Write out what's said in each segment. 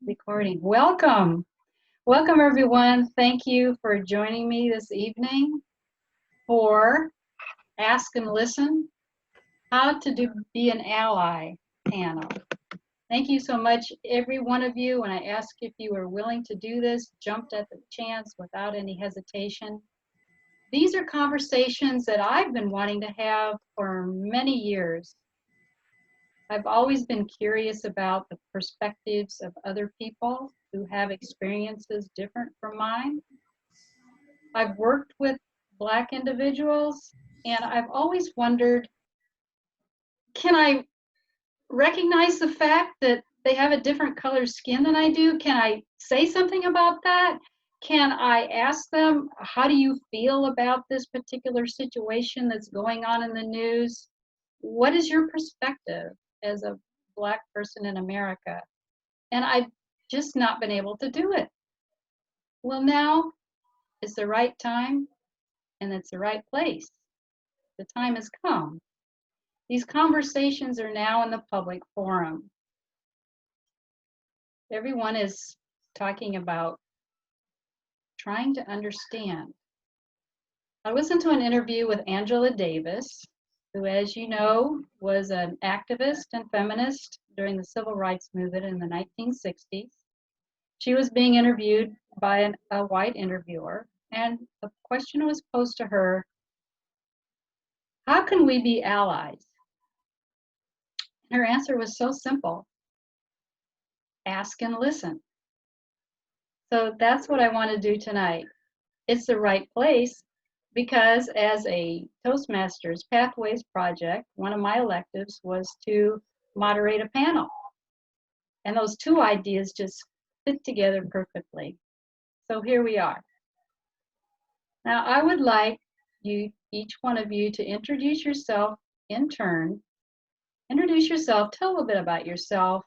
Recording. Welcome. Welcome, everyone. Thank you for joining me this evening for Ask and Listen, How to Be an Ally panel. Thank you so much, every one of you. When I asked if you were willing to do this, jumped at the chance without any hesitation. These are conversations that I've been wanting to have for many years. I've always been curious about the perspectives of other people who have experiences different from mine. I've worked with Black individuals, and I've always wondered, can I recognize the fact that they have a different color skin than I do? Can I say something about that? Can I ask them, how do you feel about this particular situation that's going on in the news? What is your perspective as a Black person in America? And I've just not been able to do it. Well, now is the right time and it's the right place. The time has come. These conversations are now in the public forum. Everyone is talking about trying to understand. I listened to an interview with Angela Davis, who, as you know, was an activist and feminist during the civil rights movement in the 1960s. She was being interviewed by a white interviewer, and the question was posed to her, how can we be allies? Her answer was so simple: ask and listen. So that's what I want to do tonight. It's the right place because as a Toastmasters Pathways project, one of my electives was to moderate a panel. And those two ideas just fit together perfectly. So here we are. Now I would like you, each one of you, to introduce yourself in turn. Introduce yourself, tell a little bit about yourself,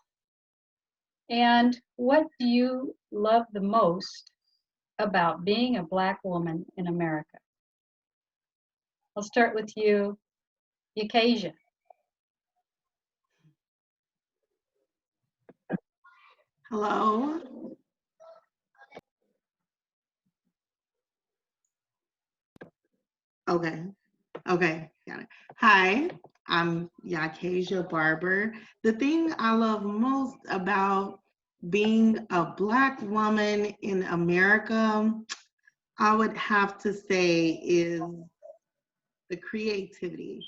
and what do you love the most about being a Black woman in America? I'll start with you, Yakasia. Hello. Okay. Okay. Got it. Hi, I'm Yakasia Barber. The thing I love most about being a Black woman in America, I would have to say, is the creativity.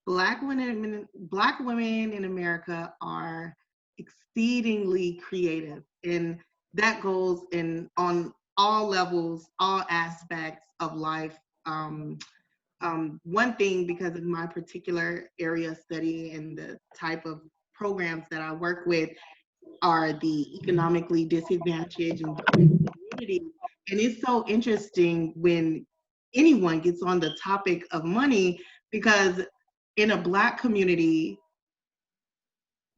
Black women in America are exceedingly creative, and that goes in on all levels, all aspects of life. One thing, because of my particular area of study and the type of programs that I work with, are the economically disadvantaged and communities. And it's so interesting when anyone gets on the topic of money, because in a Black community,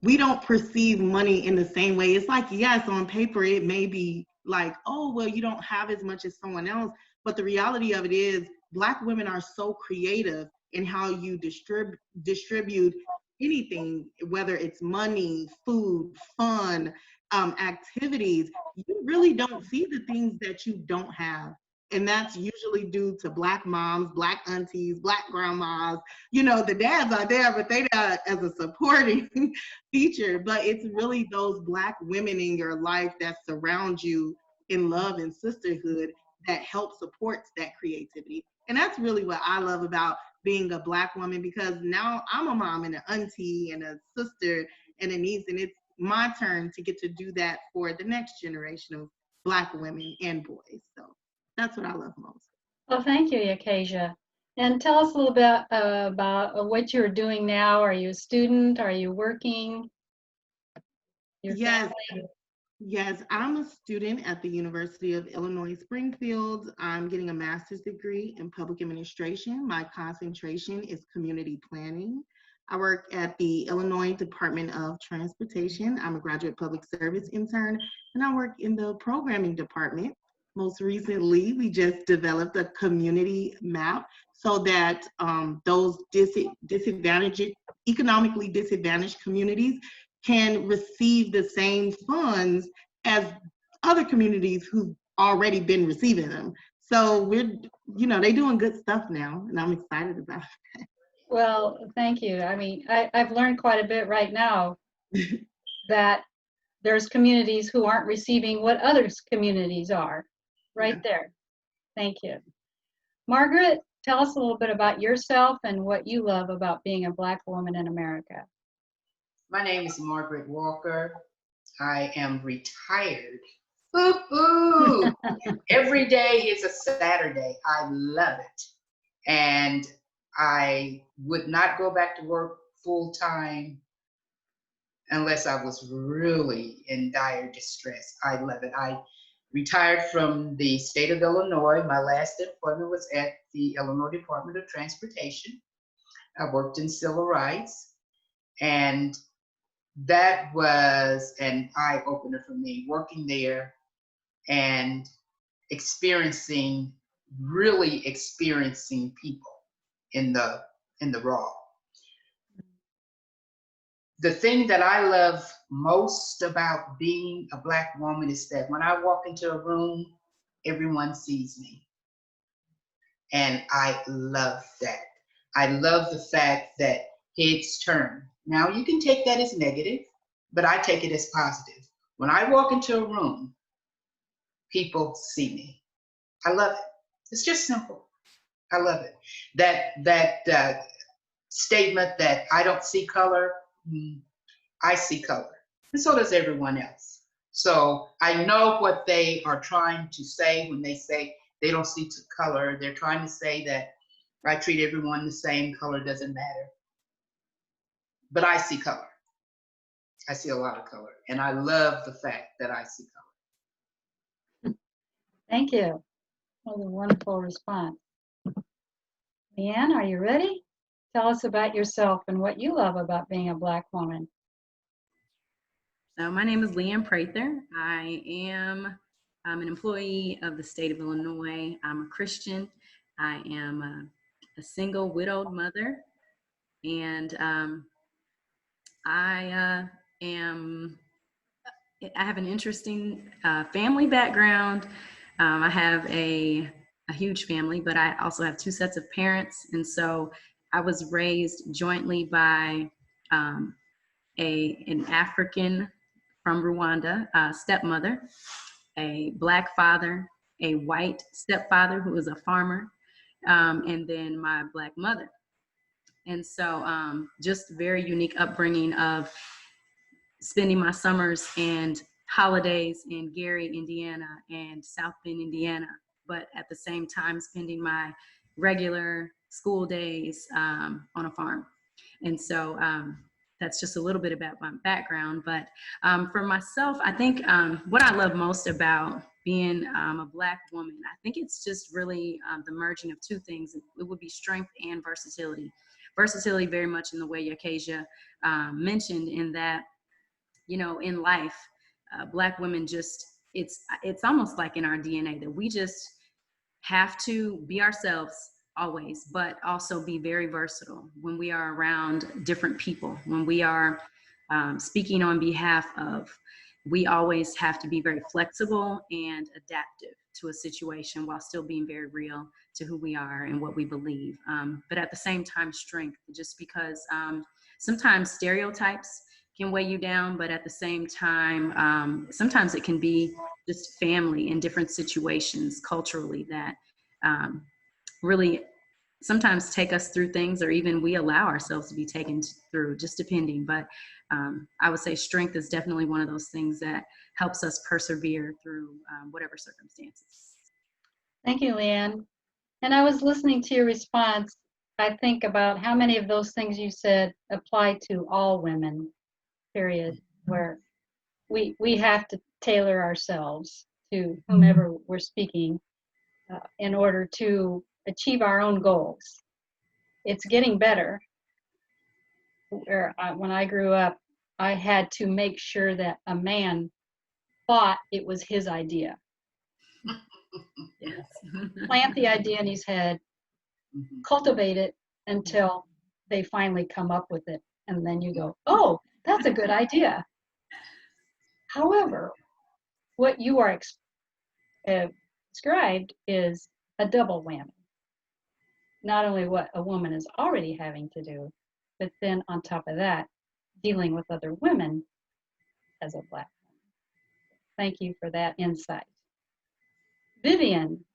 we don't perceive money in the same way. It's like, yes, on paper, it may be like, oh, well, you don't have as much as someone else. But the reality of it is, Black women are so creative in how you distribute anything, whether it's money, food, fun, activities. You really don't see the things that you don't have. And that's usually due to Black moms, Black aunties, Black grandmas. You know, the dads are there, but they not as a supporting feature. But it's really those Black women in your life that surround you in love and sisterhood that help supports that creativity. And that's really what I love about being a Black woman, because now I'm a mom and an auntie and a sister and a niece, and it's my turn to get to do that for the next generation of Black women and boys. So that's what I love most. Well, thank you, Yakasia. And tell us a little bit about what you're doing now. Are you a student? Are you working? Your Yes, family? yes, I'm a student at the University of Illinois Springfield. I'm getting a master's degree in public administration. My concentration is community planning. I work at the Illinois Department of Transportation. I'm a graduate public service intern, and I work in the programming department. Most recently, we just developed a community map so that those disadvantaged, economically disadvantaged communities can receive the same funds as other communities who've already been receiving them. So we're, they're doing good stuff now, and I'm excited about it. Well, thank you. I mean, I've learned quite a bit right now that there's communities who aren't receiving what other communities are right there. Thank you. Margaret, tell us a little bit about yourself and what you love about being a Black woman in America. My name is Margaret Walker. I am retired. Woo-hoo! Every day is a Saturday. I love it. And I would not go back to work full time unless I was really in dire distress. I love it. I retired from the state of Illinois. My last employment was at the Illinois Department of Transportation. I worked in civil rights, and that was an eye-opener for me, working there and really experiencing people in the raw. The thing that I love most about being a Black woman is that when I walk into a room, everyone sees me. And I love that. I love the fact that heads turn. Now, you can take that as negative, but I take it as positive. When I walk into a room, people see me. I love it. It's just simple. I love it. That statement that I don't see color, I see color. And so does everyone else. So I know what they are trying to say when they say they don't see color. They're trying to say that I treat everyone the same, color doesn't matter. But I see color. I see a lot of color. And I love the fact that I see color. Thank you. That was a wonderful response. Leanne, are you ready? Tell us about yourself and what you love about being a Black woman. So my name is Leanne Prather. I'm an employee of the state of Illinois. I'm a Christian. I am a single widowed mother, and I have an interesting family background. I have a huge family, but I also have two sets of parents, and so I was raised jointly by an African from Rwanda stepmother, a Black father, a white stepfather who was a farmer, and then my Black mother. And so just very unique upbringing of spending my summers and holidays in Gary, Indiana and South Bend, Indiana, but at the same time spending my regular school days on a farm. And so that's just a little bit about my background. But for myself, I think what I love most about being a Black woman, I think it's just really the merging of two things. It would be strength and versatility. Versatility very much in the way Yakesia mentioned, in that, in life, Black women it's almost like in our DNA that we just have to be ourselves always, but also be very versatile when we are around different people. When we are speaking on behalf of, we always have to be very flexible and adaptive to a situation while still being very real to who we are and what we believe. But at the same time, strength, just because sometimes stereotypes can weigh you down, but at the same time, sometimes it can be just family in different situations culturally that really sometimes take us through things, or even we allow ourselves to be taken through, just depending. But I would say strength is definitely one of those things that helps us persevere through whatever circumstances. Thank you, Leanne. And I was listening to your response. I think about how many of those things you said apply to all women, period, where we have to tailor ourselves to whomever we're speaking in order to achieve our own goals. It's getting better. When I grew up, I had to make sure that a man thought it was his idea. Yes. Plant the idea in his head, cultivate it until they finally come up with it. And then you go, oh, that's a good idea. However, what you are described is a double whammy. Not only what a woman is already having to do, but then on top of that, dealing with other women as a Black woman. Thank you for that insight. Vivian,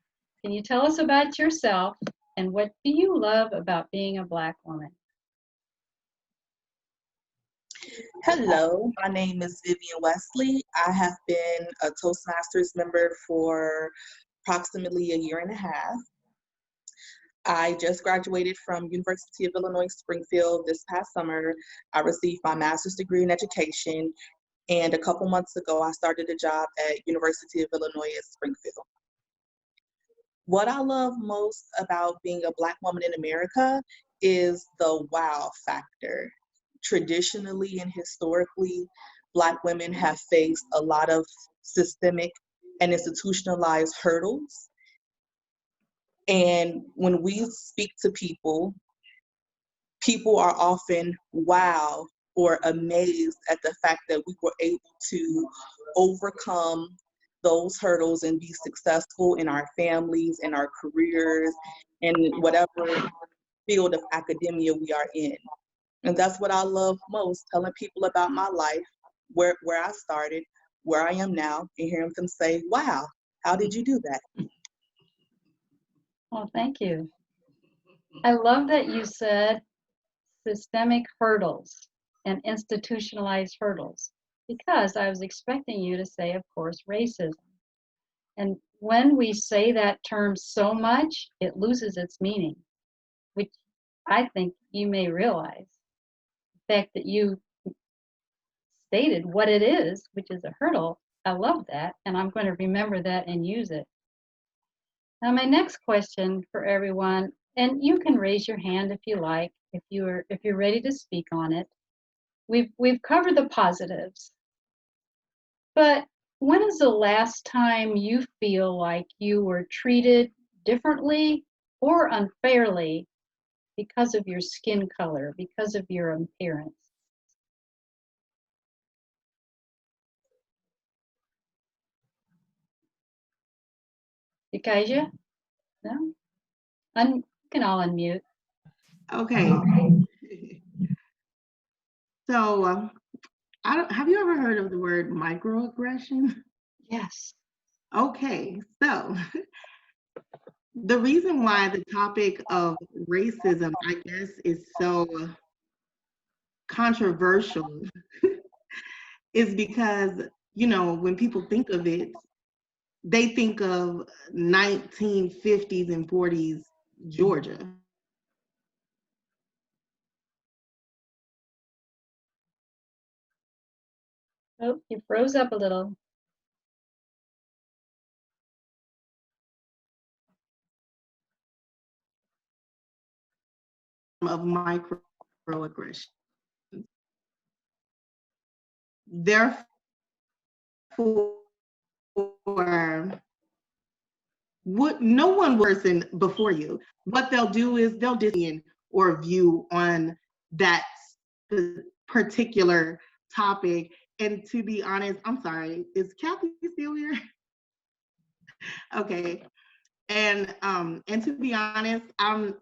can you tell us about yourself and what do you love about being a Black woman? Hello, my name is Vivian Wesley. I have been a Toastmasters member for approximately a year and a half. I just graduated from University of Illinois Springfield this past summer. I received my master's degree in education, and a couple months ago, I started a job at University of Illinois at Springfield. What I love most about being a Black woman in America is the wow factor. Traditionally and historically, Black women have faced a lot of systemic and institutionalized hurdles. And when we speak to people, people are often wow or amazed at the fact that we were able to overcome those hurdles and be successful in our families, in our careers, and whatever field of academia we are in. And that's what I love most, telling people about my life, where I started, where I am now, and hearing them say, wow, how did you do that? Well, thank you. I love that you said systemic hurdles and institutionalized hurdles, because I was expecting you to say, of course, racism. And when we say that term so much, it loses its meaning, which I think you may realize. The fact that you stated what it is, which is a hurdle, I love that, and I'm going to remember that and use it. Now, my next question for everyone, and you can raise your hand if you like, if you're ready to speak on it. We've covered the positives, but when is the last time you feel like you were treated differently or unfairly because of your skin color, because of your appearance? Ikaija? No? You can all unmute. Okay. So, have you ever heard of the word microaggression? Yes. Okay, so the reason why the topic of racism, I guess, is so controversial is because, when people think of it, they think of 1950s and 40s Georgia. Oh, you froze up a little. Of microaggression. Therefore, no one person before you. What they'll do is they'll disagree or view on that particular topic. And to be honest, I'm sorry, is Kathy still here? Okay. And to be honest, I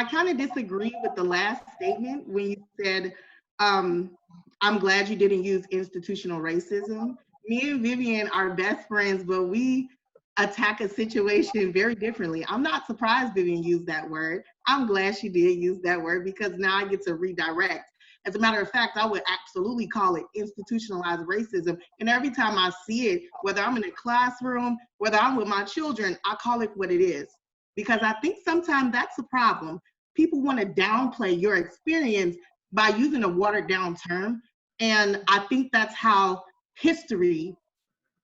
kind of disagree with the last statement when you said, I'm glad you didn't use institutional racism. Me and Vivian are best friends, but we attack a situation very differently. I'm not surprised Vivian used that word. I'm glad she did use that word because now I get to redirect. As a matter of fact, I would absolutely call it institutionalized racism. And every time I see it, whether I'm in a classroom, whether I'm with my children, I call it what it is. Because I think sometimes that's the problem. People want to downplay your experience by using a watered down term. And I think that's how history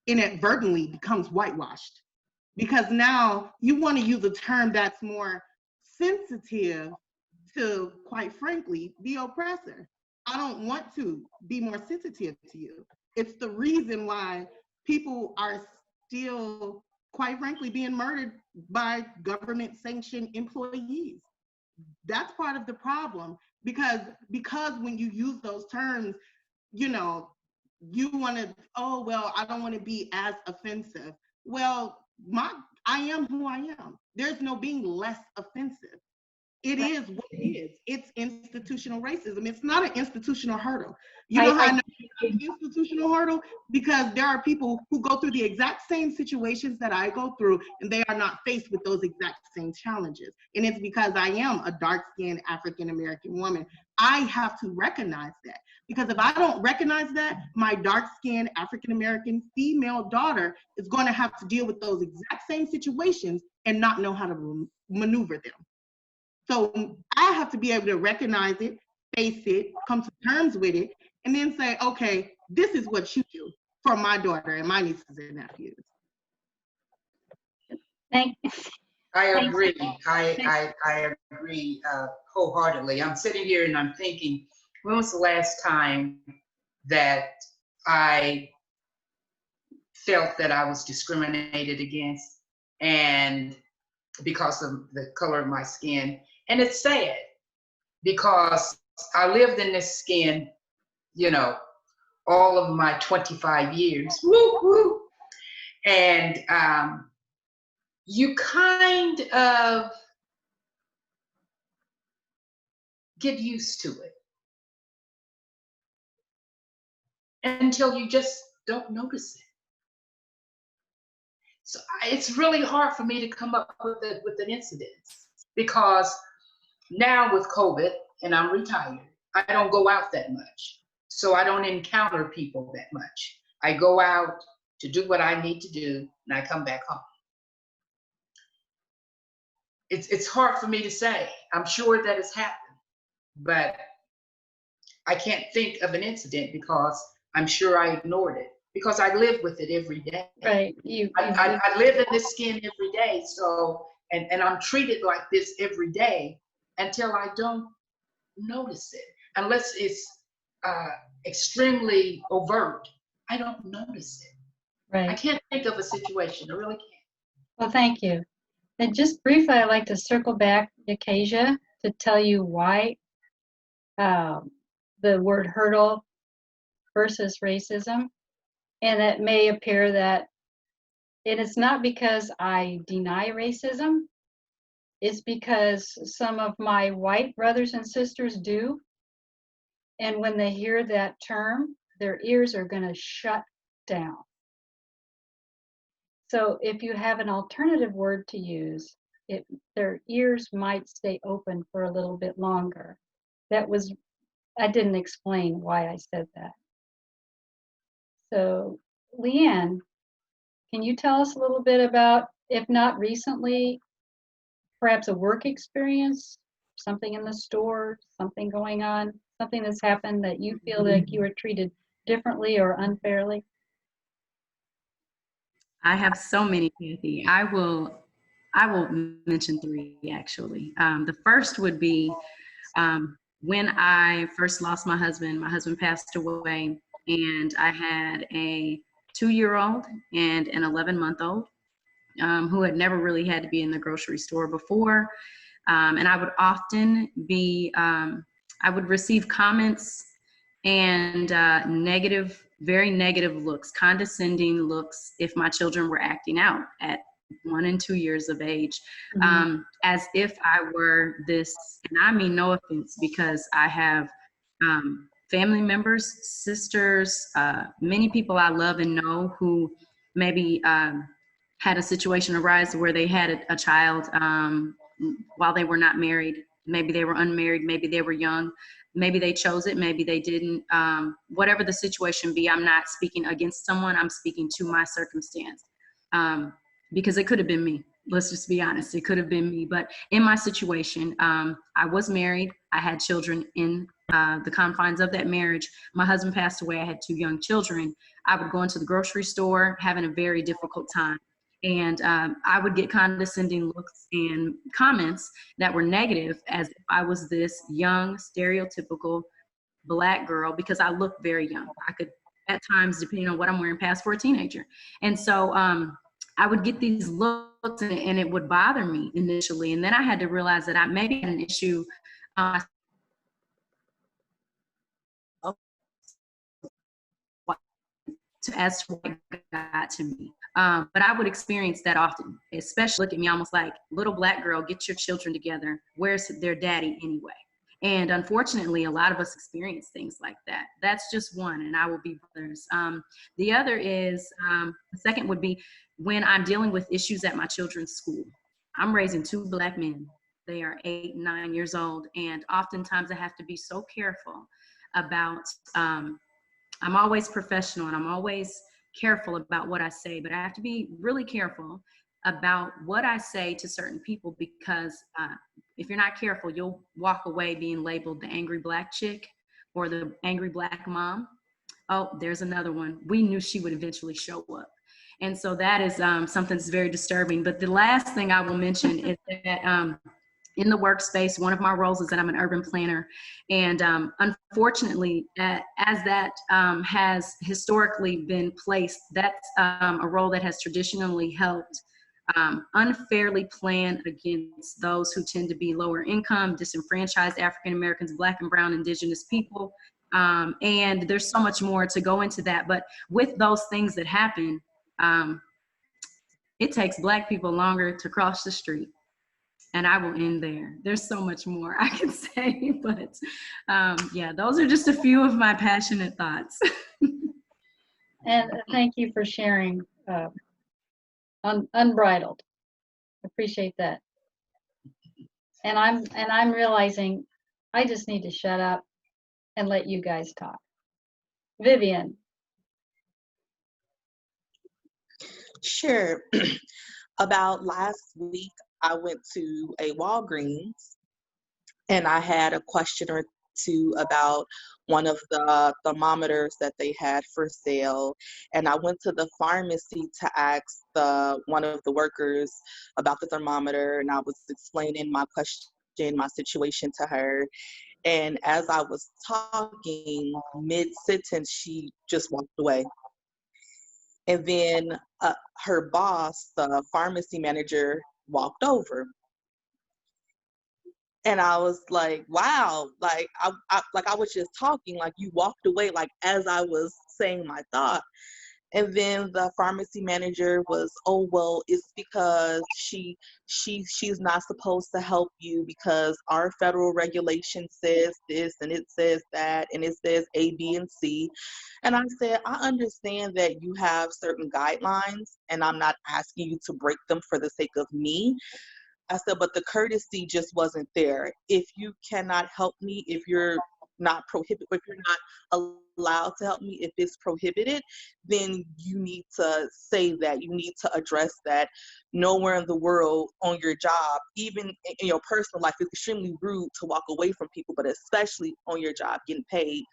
inadvertently becomes whitewashed. Because now you want to use a term that's more sensitive to, quite frankly, the oppressor. I don't want to be more sensitive to you. It's the reason why people are still, quite frankly, being murdered by government sanctioned employees. That's part of the problem because when you use those terms, you want to, oh, well, I don't want to be as offensive. Well, I am who I am. There's no being less offensive. It is what it is. It's institutional racism. It's not an institutional hurdle. You know how I know it's an institutional hurdle? Because there are people who go through the exact same situations that I go through, and they are not faced with those exact same challenges. And it's because I am a dark-skinned African-American woman. I have to recognize that. Because if I don't recognize that, my dark-skinned African-American female daughter is going to have to deal with those exact same situations and not know how to maneuver them. So I have to be able to recognize it, face it, come to terms with it, and then say, okay, this is what you do for my daughter and my nieces and nephews. Thank you. I agree. I agree wholeheartedly. I'm sitting here and I'm thinking, when was the last time that I felt that I was discriminated against and because of the color of my skin? And it's sad because I lived in this skin, you know, all of my 25 years. Woo, woo. And you kind of get used to it until you just don't notice it. So it's really hard for me to come up with an incident because now with COVID and I'm retired, I don't go out that much. So I don't encounter people that much. I go out to do what I need to do and I come back home. It's hard for me to say. I'm sure that it's happened, but I can't think of an incident because I'm sure I ignored it because I live with it every day. Right. I live in this skin every day. So, and I'm treated like this every day until I don't notice it. Unless it's extremely overt, I don't notice it. Right. I can't think of a situation. I really can't. Well, thank you. And just briefly, I'd like to circle back, Acacia, to tell you why the word hurdle versus racism. And it may appear that it is not because I deny racism, it's because some of my white brothers and sisters do. And when they hear that term, their ears are going to shut down. So if you have an alternative word to use, their ears might stay open for a little bit longer. I didn't explain why I said that. So, Leanne, can you tell us a little bit about, if not recently, perhaps a work experience, something in the store, something going on, something that's happened that you feel like you were treated differently or unfairly? I have so many, Kathy. I will mention three actually. The first would be when I first lost my husband. My husband passed away, and I had a 2-year-old and an 11-month-old who had never really had to be in the grocery store before. And I would often I would receive comments and very negative looks, condescending looks if my children were acting out at 1 and 2 years of age, as if I were this, and I mean no offense, because I have family members, sisters, many people I love and know who maybe had a situation arise where they had a child while they were not married. Maybe they were unmarried, maybe they were young, maybe they chose it, maybe they didn't. Whatever the situation be, I'm not speaking against someone, I'm speaking to my circumstance. Because it could have been me. Let's just be honest, it could have been me. But in my situation, I was married, I had children in the confines of that marriage. My husband passed away, I had 2 young children. I would go into the grocery store having a very difficult time. And I would get condescending looks and comments that were negative, as if I was this young, stereotypical Black girl, because I looked very young. I could, at times, depending on what I'm wearing, pass for a teenager. And so I would get these looks, and it would bother me initially. And then I had to realize that I maybe had an issue. as to what got to me. But I would experience that often, especially look at me almost like, little black girl, get your children together. Where's their daddy anyway? And unfortunately, a lot of us experience things like that. That's just one, and I will be others. The other is, the second would be when I'm dealing with issues at my children's school. I'm raising 2 black men. They are 8 and 9 years old, and oftentimes I have to be so careful about, I'm always professional and I'm always careful about what I say, but I have to be really careful about what I say to certain people, because if you're not careful, you'll walk away being labeled the angry black chick or the angry black mom. Oh, there's another one. We knew she would eventually show up. And so that is something that's very disturbing. But the last thing I will mention is that in the workspace, one of my roles is that I'm an urban planner. And unfortunately, as that has historically been placed, that's a role that has traditionally helped unfairly plan against those who tend to be lower income, disenfranchised African Americans, Black and Brown, Indigenous people. And there's so much more to go into that. But with those things that happen, it takes Black people longer to cross the street. And I will end there. There's so much more I can say, but yeah, those are just a few of my passionate thoughts. And thank you for sharing unbridled. Appreciate that. And I'm realizing I just need to shut up and let you guys talk. Vivian. Sure. About last week, I went to a Walgreens and I had a question or two about one of the thermometers that they had for sale. And I went to the pharmacy to ask one of the workers about the thermometer, and I was explaining my question, my situation to her. And as I was talking, mid-sentence, she just walked away. And then her boss, the pharmacy manager, walked over. And I was like, wow, like I was just talking, like you walked away, like as I was saying my thought. And then the pharmacy manager was, oh, well, it's because she's not supposed to help you because our federal regulation says this and it says that and it says A, B, and C. And I said, I understand that you have certain guidelines and I'm not asking you to break them for the sake of me. I said, but the courtesy just wasn't there. If you cannot help me, if you're not prohibited, if you're not allowed to help me, if it's prohibited, then you need to say that. You need to address that. Nowhere in the world on your job, even in your personal life, it's extremely rude to walk away from people, but especially on your job, getting paid.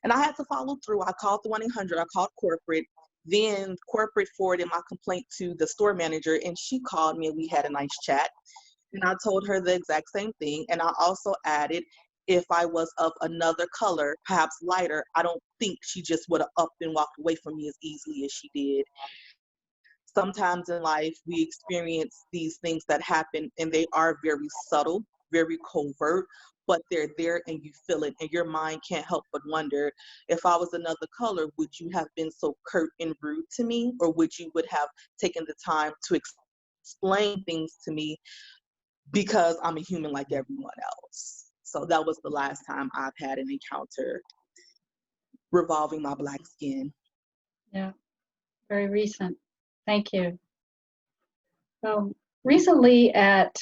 And I had to follow through. I called the 1-800, I called corporate. Then corporate forwarded my complaint to the store manager, and she called me and we had a nice chat. And I told her the exact same thing. And I also added, if I was of another color, perhaps lighter, I don't think she just would have up and walked away from me as easily as she did. Sometimes in life, we experience these things that happen and they are very subtle, very covert, but they're there and you feel it, and your mind can't help but wonder, if I was another color, would you have been so curt and rude to me, or would you would have taken the time to explain things to me because I'm a human like everyone else? So that was the last time I've had an encounter revolving my Black skin. Yeah, very recent. Thank you. Recently at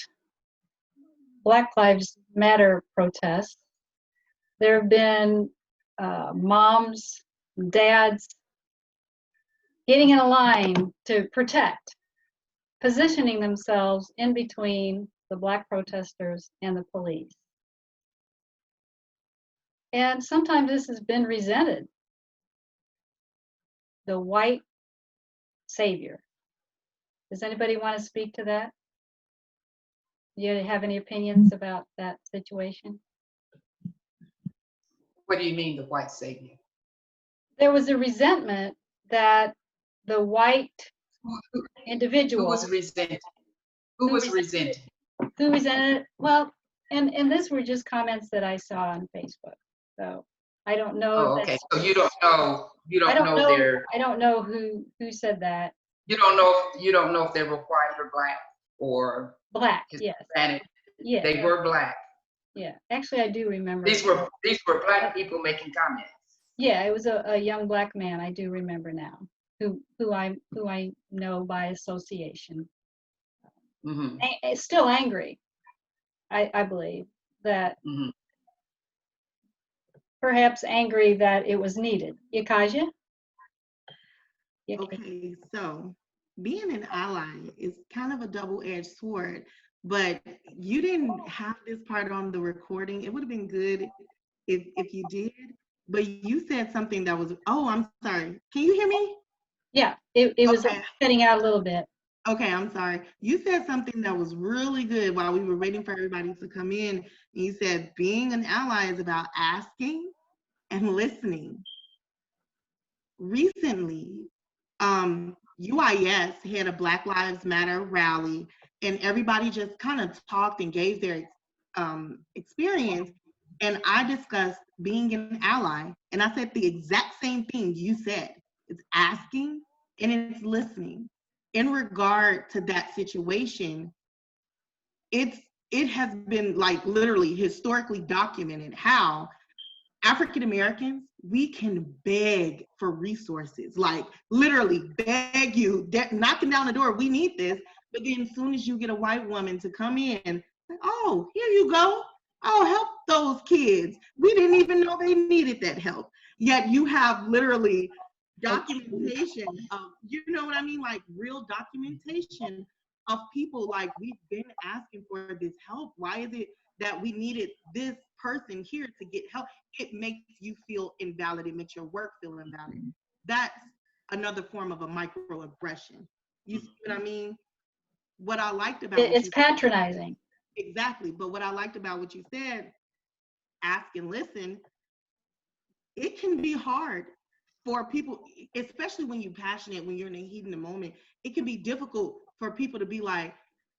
Black Lives Matter protests, there have been moms, dads getting in a line to protect, positioning themselves in between the Black protesters and the police. And sometimes this has been resented. The white savior. Does anybody want to speak to that? Do you have any opinions about that situation? What do you mean, the white savior? There was a resentment that the white individual. Who was resented? Who was resented? Who resented? Well, and this were just comments that I saw on Facebook. So I don't know. Oh, okay. So you don't know You don't know their. I don't know who said that. You don't know if they were white or black or Black. Yes. Hispanic. Yeah. They were black. Yeah. Actually, I do remember. These were black people making comments. Yeah, it was a young black man. I do remember now, who I know by association. Mm-hmm. Still angry, I believe that. Mm-hmm. Perhaps angry that it was needed. Yakaja? Okay, so being an ally is kind of a double-edged sword, but you didn't have this part on the recording. It would have been good if you did, but you said something that was, oh, I'm sorry. Can you hear me? Yeah, it was cutting out a little bit. Okay, I'm sorry. You said something that was really good while we were waiting for everybody to come in. And you said being an ally is about asking and listening. Recently, UIS had a Black Lives Matter rally, and everybody just kind of talked and gave their experience. And I discussed being an ally, and I said the exact same thing you said. It's asking and it's listening. In regard to that situation, it has been like literally historically documented how African Americans, we can beg for resources, like literally beg you, knocking down the door, we need this. But then as soon as you get a white woman to come in, like, oh, here you go. Oh, help those kids. We didn't even know they needed that help. Yet you have literally documentation of, you know what I mean? Like real documentation of people like, we've been asking for this help. Why is it that we needed this person here to get help? It makes you feel invalid. It makes your work feel invalid. That's another form of a microaggression. You see what I mean? What I liked about it's patronizing. Exactly. But what I liked about what you said, ask and listen, it can be hard for people, especially when you're passionate, when you're in the heat of the moment. It can be difficult for people to be like,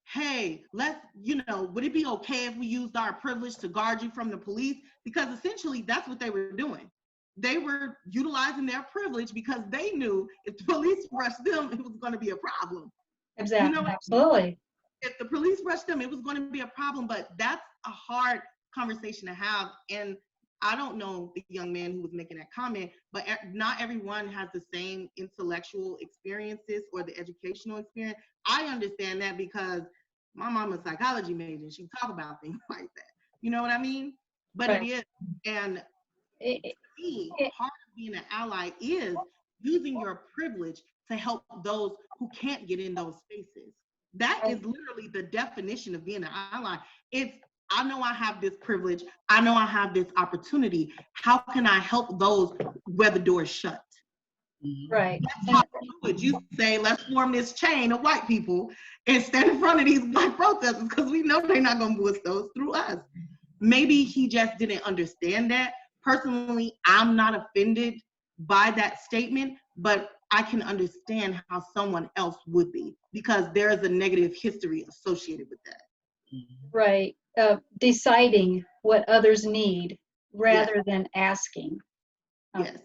hey, let's, would it be okay if we used our privilege to guard you from the police? Because essentially that's what they were doing. They were utilizing their privilege because they knew if the police rushed them, it was going to be a problem. Exactly. You know, absolutely. If the police rushed them, it was going to be a problem. But that's a hard conversation to have. And I don't know the young man who was making that comment, but not everyone has the same intellectual experiences or the educational experience. I understand that because my mom is a psychology major and she talk about things like that. You know what I mean? But right. It is. And to me, part of being an ally is using your privilege to help those who can't get in those spaces. That is literally the definition of being an ally. It's, I know I have this privilege. I know I have this opportunity. How can I help those where the door is shut? Right. Would you say, let's form this chain of white people and stand in front of these black protesters because we know they're not going to boost those through us. Maybe he just didn't understand that. Personally, I'm not offended by that statement, but I can understand how someone else would be because there is a negative history associated with that. Right. Deciding what others need rather than asking. Yes.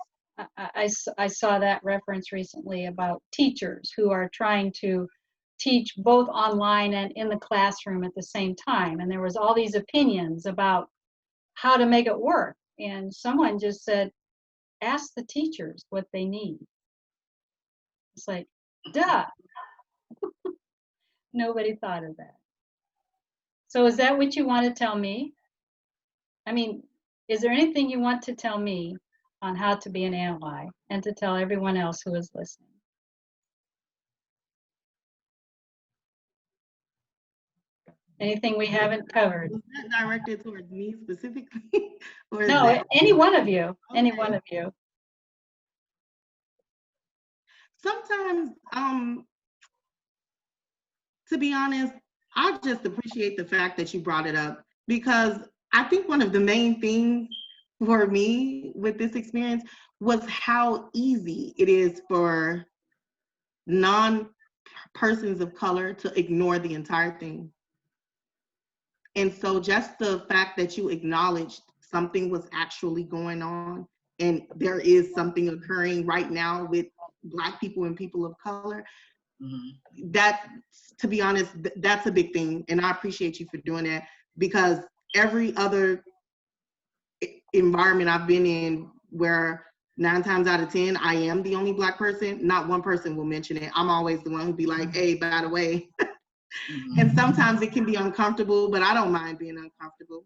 I saw that reference recently about teachers who are trying to teach both online and in the classroom at the same time. And there was all these opinions about how to make it work. And someone just said, ask the teachers what they need. It's like, duh. Nobody thought of that. So is that what you want to tell me? I mean, is there anything you want to tell me on how to be an ally and to tell everyone else who is listening? Anything we haven't covered? Was that directed towards me specifically? Or no, any one of you. Okay. Any one of you. Sometimes, to be honest, I just appreciate the fact that you brought it up because I think one of the main things for me with this experience was how easy it is for non-persons of color to ignore the entire thing. And so just the fact that you acknowledged something was actually going on and there is something occurring right now with Black people and people of color, that, to be honest, that's a big thing. And I appreciate you for doing that, because every other environment I've been in where 9 times out of 10, I am the only Black person, not one person will mention it. I'm always the one who'd be like, hey, by the way. And sometimes it can be uncomfortable, but I don't mind being uncomfortable.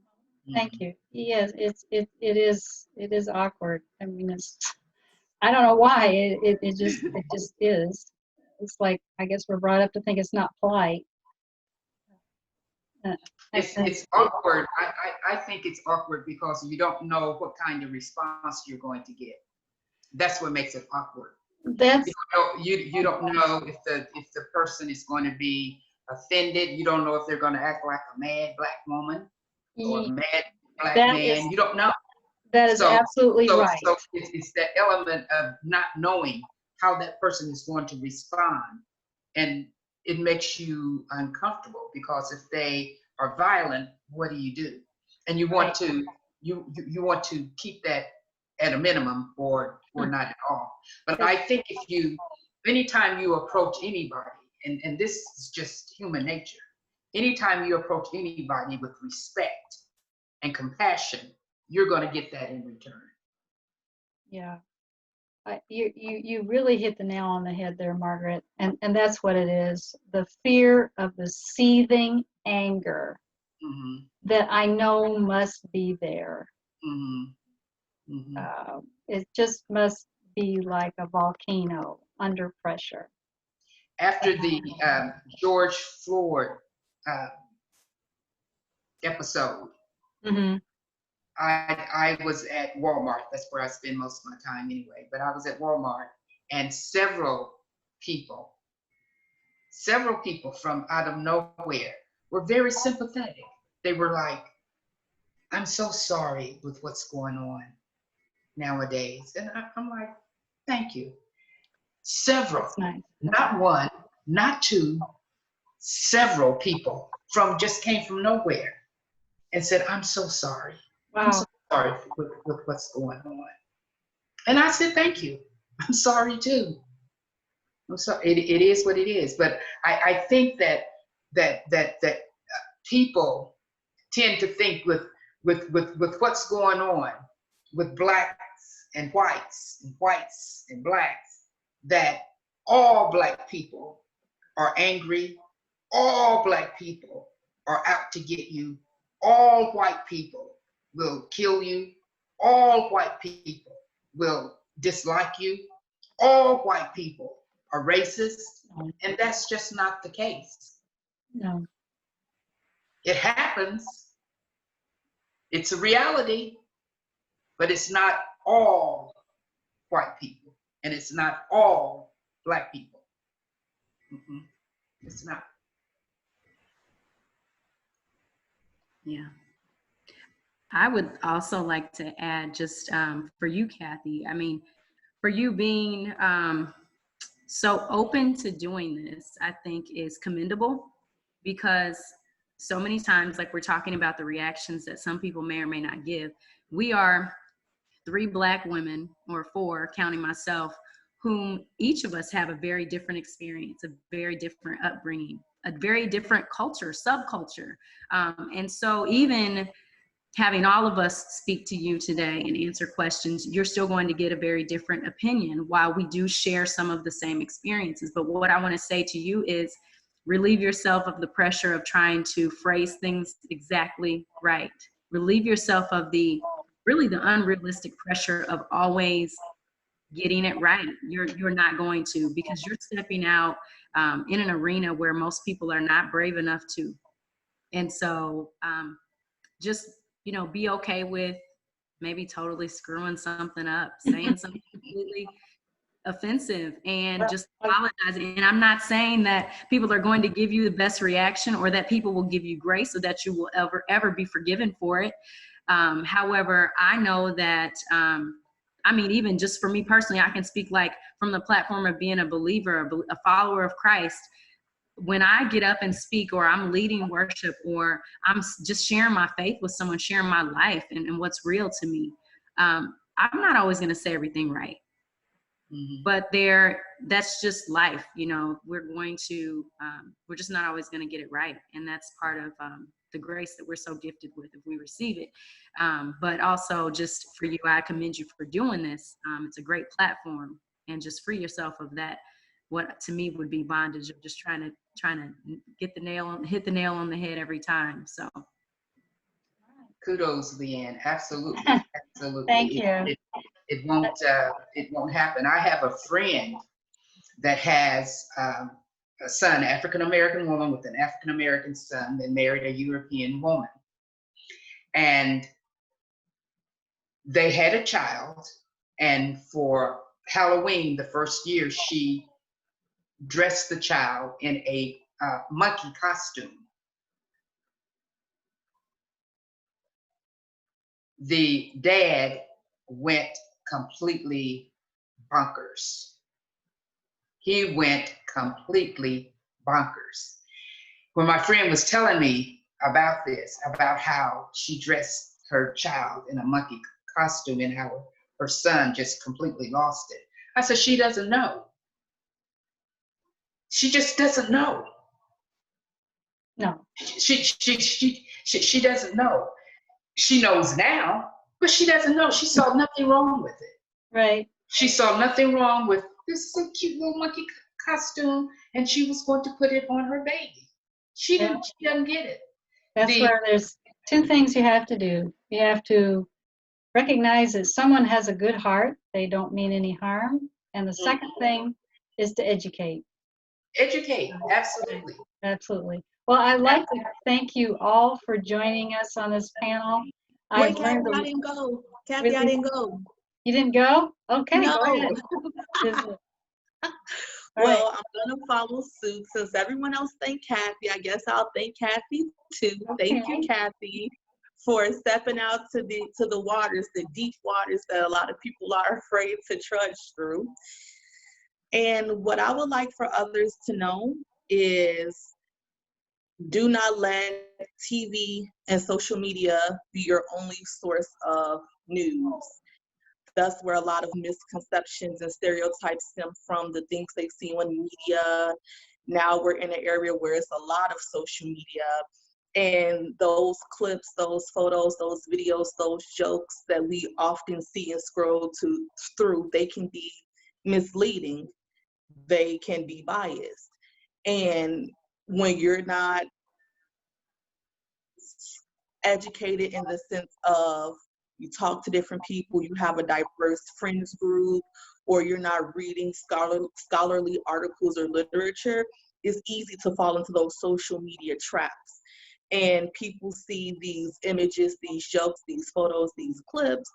Thank you. Yes, it is awkward. I mean, I don't know why. It just is. It's like, I guess we're brought up to think it's not polite. It's awkward. I think it's awkward because you don't know what kind of response you're going to get. That's what makes it awkward. You don't know if the person is going to be offended. You don't know if they're going to act like a mad Black woman or a mad Black man. You don't know. That is absolutely right. So it's that element of not knowing how that person is going to respond, and it makes you uncomfortable, because if they are violent, what do? And you want to you want to keep that at a minimum, or not at all. But I think anytime you approach anybody, and this is just human nature, anytime you approach anybody with respect and compassion, you're going to get that in return. Yeah. You really hit the nail on the head there, Margaret. And that's what it is. The fear of the seething anger that I know must be there. It just must be like a volcano under pressure. After the George Floyd episode, I was at Walmart. That's where I spend most of my time anyway. But I was at Walmart, and several people from out of nowhere were very sympathetic. They were like, I'm so sorry with what's going on nowadays. And I'm like, thank you. Several, nice. Not one, not two, several people just came from nowhere and said, I'm so sorry. Wow. I'm so sorry with what's going on. And I said, thank you. I'm sorry too. I'm sorry. It is what it is. But I think that people tend to think with what's going on with Blacks and whites and Blacks, that all Black people are angry, all Black people are out to get you, all white people will kill you, all white people will dislike you, all white people are racist, and that's just not the case. No. It happens. It's a reality, but it's not all white people, and it's not all Black people. It's not. Yeah. I would also like to add, just for you, Kathy, I mean, for you being so open to doing this, I think is commendable, because so many times, like we're talking about the reactions that some people may or may not give, we are 3 Black women, or 4, counting myself, whom each of us have a very different experience, a very different upbringing, a very different culture, subculture. And so even having all of us speak to you today and answer questions, you're still going to get a very different opinion, while we do share some of the same experiences. But what I want to say to you is, relieve yourself of the pressure of trying to phrase things exactly right. Relieve yourself of the unrealistic pressure of always getting it right. You're not going to, because you're stepping out in an arena where most people are not brave enough to. And so just, be okay with maybe totally screwing something up, saying something completely offensive, and just apologizing. And I'm not saying that people are going to give you the best reaction, or that people will give you grace, or that you will ever be forgiven for it. However, I know that, even just for me personally, I can speak like from the platform of being a believer, a follower of Christ. When I get up and speak, or I'm leading worship, or I'm just sharing my faith with someone, sharing my life and what's real to me, I'm not always going to say everything right. But that's just life, you know. We're just not always going to get it right, and that's part of the grace that we're so gifted with if we receive it. But also, just for you, I commend you for doing this. It's a great platform, and just free yourself of that. What to me would be bondage of just trying to hit the nail on the head every time. So, kudos, Leanne. Absolutely, absolutely. Thank you. It won't happen. I have a friend that has a son, African American woman with an African American son, that married a European woman, and they had a child. And for Halloween, the first year, she dressed the child in a monkey costume. The dad went completely bonkers. He went completely bonkers. When my friend was telling me about this, about how she dressed her child in a monkey costume and how her son just completely lost it, I said, she doesn't know. She just doesn't know. No. She doesn't know. She knows now, but she doesn't know. She saw nothing wrong with it. Right. She saw nothing wrong with this so cute little monkey costume, and she was going to put it on her baby. She doesn't get it. That's where there's two things you have to do. You have to recognize that someone has a good heart. They don't mean any harm. And the second thing is to educate. Educate, absolutely. Absolutely. Well, I'd like to thank you all for joining us on this panel. Wait, Kathy, I didn't go. Kathy, I didn't go. You didn't go? Okay, no. Go ahead. Well, I'm going to follow suit. Since everyone else thanked Kathy, I guess I'll thank Kathy too. Okay. Thank you, Kathy, for stepping out to the waters, the deep waters that a lot of people are afraid to trudge through. And what I would like for others to know is, do not let TV and social media be your only source of news. That's where a lot of misconceptions and stereotypes stem from, the things they see on media. Now we're in an area where it's a lot of social media, and those clips, those photos, those videos, those jokes that we often see and scroll through, they can be misleading. They can be biased. And when you're not educated in the sense of you talk to different people, you have a diverse friends group, or you're not reading scholarly articles or literature, it's easy to fall into those social media traps. And people see these images, these jokes, these photos, these clips,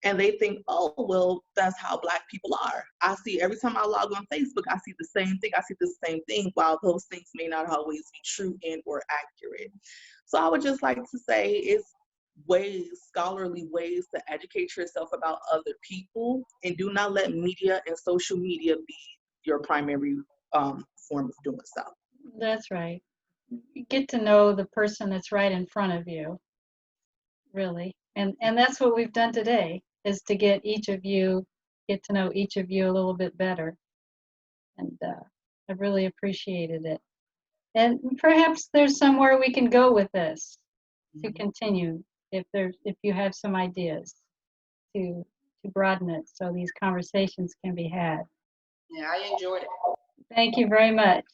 and they think, oh, well, that's how Black people are. I see, every time I log on Facebook, I see the same thing. I see the same thing, while those things may not always be true and or accurate. So I would just like to say, it's scholarly ways to educate yourself about other people, and do not let media and social media be your primary form of doing so. That's right. You get to know the person that's right in front of you, really. And that's what we've done today, is to get to know each of you a little bit better. And I really appreciated it. And perhaps there's somewhere we can go with this to continue, if you have some ideas to broaden it so these conversations can be had. Yeah, I enjoyed it. Thank you very much.